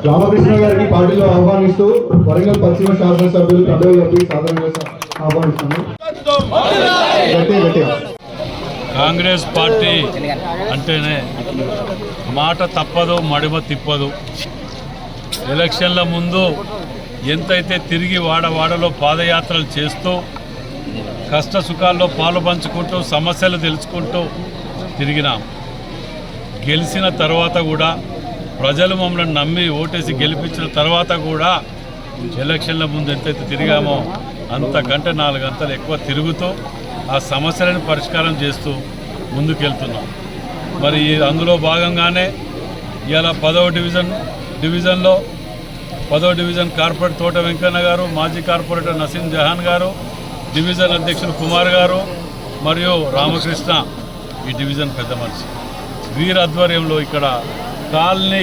రామకృష్ణ గారిని పార్టీలో ఆహ్వానిస్తూ వరంగల్ పశ్చిమ శాసనసభ్యులు కండలు కప్పి సాధారణంగా ఆహ్వానిస్తున్నాను. కాంగ్రెస్ పార్టీ అంటేనే మాట తప్పదు, మడిమ తిప్పదు. ఎలక్షన్ల ముందు ఎంతైతే తిరిగి వాడవాడలో పాదయాత్రలు చేస్తూ కష్ట సుఖాల్లో పాలు పంచుకుంటూ సమస్యలు తెలుసుకుంటూ తిరిగినాం. గెలిచిన తర్వాత కూడా ప్రజలు మమ్మల్ని నమ్మి ఓటేసి గెలిపించిన తర్వాత కూడా ఎలక్షన్ల ముందు ఎంతైతే తిరిగామో అంతకంటే 4 గంటలు ఎక్కువ తిరుగుతూ ఆ సమస్యలను పరిష్కారం చేస్తూ ముందుకెళ్తున్నాం. మరి అందులో భాగంగానే ఇలా 10వ డివిజన్లో 10వ డివిజన్ కార్పొరేటర్ తోట వెంకన్న గారు, మాజీ కార్పొరేటర్ నసీం జహాన్ గారు, డివిజన్ అధ్యక్షులు కుమార్ గారు మరియు రామకృష్ణ ఈ డివిజన్ పెద్ద మనిషి వీరి ఆధ్వర్యంలో ఇక్కడ కాలనీ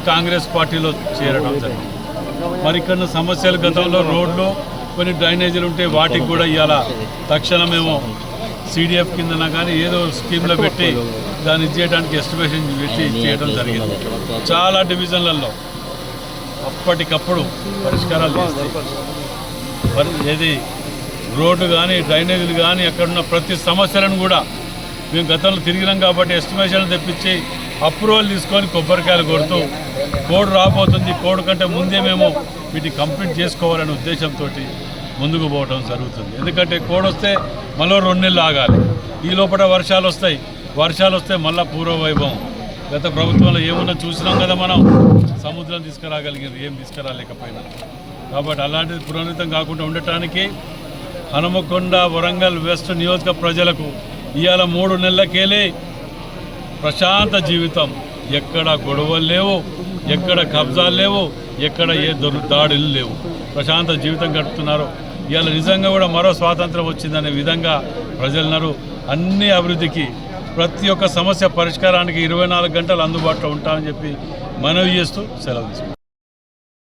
కాంగ్రెస్ పార్టీలో చేరడం జరిగింది. మరి ఇక్కడ సమస్యలు గతంలో రోడ్లు కొన్ని డ్రైనేజీలు ఉంటే వాటికి కూడా ఇవాళ తక్షణమేమో CDF కిందన కానీ ఏదో స్కీమ్లో పెట్టి దాన్ని చేయడానికి ఎస్టిమేషన్ పెట్టి చేయడం జరిగింది. చాలా డివిజన్లలో అప్పటికప్పుడు పరిష్కారాలు చేస్తాయి. ఏది రోడ్డు కానీ డ్రైనేజీలు కానీ అక్కడున్న ప్రతి సమస్యలను కూడా మేము గతంలో తిరిగినాం కాబట్టి ఎస్టిమేషన్ తెప్పించి అప్రూవల్ తీసుకొని కొబ్బరికాయలు కొడుతూ కోడ్ రాబోతుంది, కోడ్ కంటే ముందే మేము వీటిని కంప్లీట్ చేసుకోవాలనే ఉద్దేశంతో ముందుకు పోవడం జరుగుతుంది. ఎందుకంటే కోడ్ వస్తే మళ్ళీ 2 నెలలు ఆగాలి. ఈ లోపల వర్షాలు వస్తే మళ్ళీ పూర్వవైభవం. గత ప్రభుత్వంలో ఏమున్నా చూసినాం కదా, మనం సముద్రం తీసుకురాగలిగారు, ఏం తీసుకురాలేకపోయినా. కాబట్టి అలాంటిది పునరుద్ధం కాకుండా ఉండటానికి హనుమకొండ వరంగల్ వెస్ట్ నియోజక ప్రజలకు ఇవాళ 3 నెలలకెళ్ళి ప్రశాంత జీవితం. ఎక్కడ గొడవలు లేవు, ఎక్కడ కబ్జాలు లేవు, ఎక్కడ ఏ దాడులు లేవు. ప్రశాంత జీవితం గడుపుతున్నారు. ఇవాళ నిజంగా కూడా మరో స్వాతంత్రం వచ్చిందనే విధంగా ప్రజలున్నారు. అన్ని అభివృద్ధికి ప్రతి ఒక్క సమస్య పరిష్కారానికి 24 గంటలు అందుబాటులో ఉంటామని చెప్పి మనవి చేస్తూ సెలవు తీసుకుంటాం.